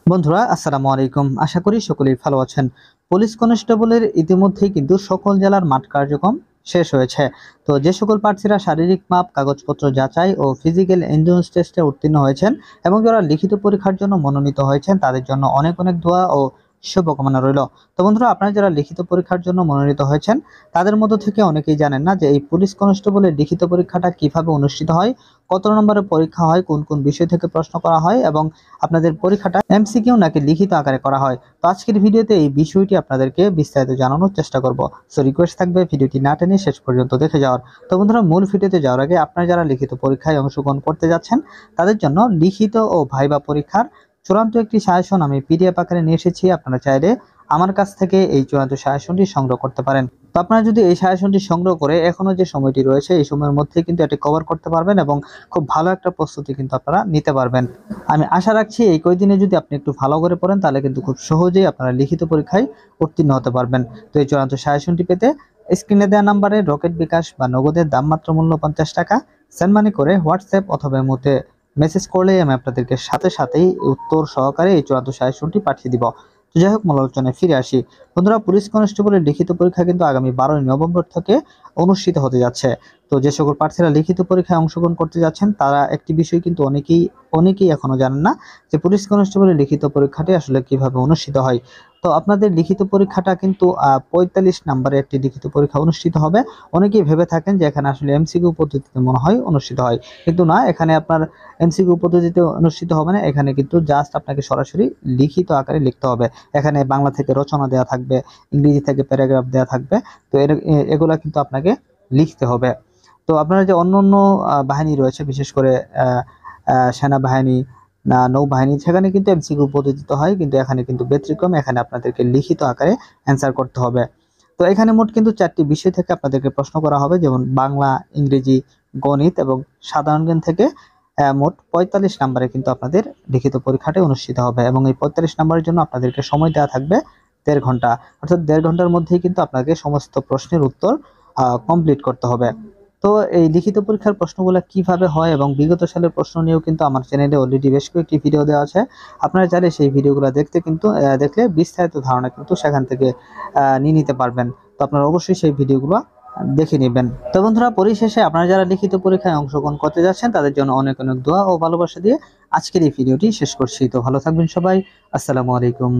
বন্ধুরা আসসালামু আলাইকুম। আশা করি সকলেই ভালো আছেন। পুলিশ কনস্টেবলের ইতিমধ্যেই কিন্তু সকল জেলার মাঠ কার্যক্রম শেষ হয়েছে। তো যে সকল প্রার্থীরা শারীরিক মাপ, কাগজপত্র যাচাই ও ফিজিক্যাল এন্ডুরেন্স টেস্টে উত্তীর্ণ হয়েছেন এবং যারা লিখিত পরীক্ষার জন্য মনোনীত হয়েছেন তাদের জন্য অনেক অনেক দোয়া ও শুভকামনা রইল। তো বন্ধুরা, আপনারা যারা লিখিত পরীক্ষার জন্য মনোনীত হয়েছেন তাদের মধ্য থেকে অনেকেই জানেন না যে এই পুলিশ কনস্টেবলের লিখিত পরীক্ষাটা কিভাবে অনুষ্ঠিত হয়, কত নম্বরের পরীক্ষা হয়, কোন কোন বিষয় থেকে প্রশ্ন করা হয় এবং আপনাদের পরীক্ষাটা এমসিকিউ নাকি লিখিত আকারে করা হয়। তো আজকের ভিডিওতে এই বিষয়টি আপনাদেরকে বিস্তারিত জানানোর চেষ্টা করব। সো রিকোয়েস্ট থাকবে ভিডিওটি না টেনে শেষ পর্যন্ত দেখে যাওয়ার। তো বন্ধুরা, মূল ভিডিওতে যাওয়ার আগে আপনারা যারা লিখিত পরীক্ষায় অংশগ্রহণ করতে যাচ্ছেন তাদের জন্য লিখিত ও ভাইবা পরীক্ষার চূড়ান্ত একটি সাজেশন আমি পিডিএফ আকারে নিয়ে এসেছি। আপনারা চাইলে আমার কাছ থেকে এই চূড়ান্ত সাজেশনটি সংগ্রহ করতে পারেন। তো আপনারা যদি এই সাজেশনটি সংগ্রহ করে এখনো যে সময়টি রয়েছে এই সময়ের মধ্যে কিন্তু এটি কভার করতে পারবেন এবং খুব ভালো একটা প্রস্তুতি কিন্তু আপনারা নিতে পারবেন। আমি আশা রাখছি এই কয়দিনে যদি আপনি একটু ভালো করে পড়েন তাহলে কিন্তু খুব সহজেই আপনারা লিখিত পরীক্ষায় উত্তীর্ণ হতে পারবেন। তো এই চূড়ান্ত সাজেশনটি পেতে স্ক্রিনে দেওয়া নাম্বারে রকেট বিকাশ বা নগদের দাম মাত্র মূল্য 50 টাকা সেন্ড মানি করে হোয়াটসঅ্যাপ অথবা ইমোতে মেসেজ করলে আমি আপনাদেরকে সাথে সাথেই উত্তর সহকারে এই চূড়ান্ত সাজেশনটি পাঠিয়ে দিব। তো যাই হোক, মূল আলোচনায় ফিরে আসি। বন্ধুরা, পুলিশ কনস্টেবলের লিখিত পরীক্ষা কিন্তু আগামী 12ই নভেম্বর থেকে অনুষ্ঠিত হতে যাচ্ছে। তো যে সকল প্রার্থীরা লিখিত পরীক্ষায় অংশগ্রহণ করতে যাচ্ছেন তারা একটি বিষয় কিন্তু অনেকেই এখনো জানেন না যে পুলিশ কনস্টেবলের লিখিত পরীক্ষাটি আসলে কিভাবে অনুষ্ঠিত হয়। তো আপনাদের লিখিত পরীক্ষাটা কিন্তু 45 নম্বরের একটি লিখিত পরীক্ষা অনুষ্ঠিত হবে। অনেকেই ভেবে থাকেন যে এখানে আসলে এমসিকিউ পদ্ধতিতে মনে হয় অনুষ্ঠিত হয়, কিন্তু না, এখানে আপনার এমসিকিউ পদ্ধতিতে অনুষ্ঠিত হবে না। এখানে কিন্তু জাস্ট আপনাকে সরাসরি লিখিত আকারে লিখতে হবে। এখানে বাংলা থেকে রচনা দেওয়া থাকবে, ইংরেজি থেকে প্যারাগ্রাফ দেওয়া থাকবে। তো এগুলা কিন্তু আপনাকে লিখতে হবে। তো আপনারা যে অন্যান্য বাহিনী রয়েছে, বিশেষ করে সেনাবাহিনী, নৌবাহিনী, সেখানে কিন্তু এমসিকিউ পদ্ধতিতে হয়, কিন্তু এখানে কিন্তু ব্যতিক্রম। এখানে আপনাদেরকে লিখিত আকারে অ্যান্সার করতে হবে। তো এখানে মোট কিন্তু 4টি বিষয় থেকে আপনাদেরকে প্রশ্ন করা হবে, যেমন বাংলা, ইংরেজি, গণিত এবং সাধারণ জ্ঞান থেকে মোট 45 নম্বরে কিন্তু আপনাদের লিখিত পরীক্ষাটি অনুষ্ঠিত হবে এবং এই 45 নম্বরের জন্য আপনাদেরকে সময় দেওয়া থাকবে 1.5 ঘন্টা। অর্থাৎ 1.5 ঘন্টার মধ্যেই কিন্তু আপনাকে সমস্ত প্রশ্নের উত্তর কমপ্লিট করতে হবে। তো এই লিখিত পরীক্ষার প্রশ্নগুলো কিভাবে হয় এবং বিগত সালের প্রশ্ন নিয়েও কিন্তু আমার চ্যানেলে অলরেডি বেশ কয়েকটি ভিডিও দেওয়া আছে। আপনারা চাইলে সেই ভিডিওগুলো দেখলে বিস্তারিত ধারণা কিন্তু সেখান থেকে নিয়ে নিতে পারবেন। তো আপনারা অবশ্যই সেই ভিডিওগুলো দেখে নেবেন। তো বন্ধুরা, পরিশেষে আপনারা যারা লিখিত পরীক্ষায় অংশগ্রহণ করতে যাচ্ছেন তাদের জন্য অনেক অনেক দোয়া ও ভালোবাসা দিয়ে আজকের এই ভিডিওটি শেষ করছি। তো ভালো থাকবেন সবাই। আসসালামু আলাইকুম।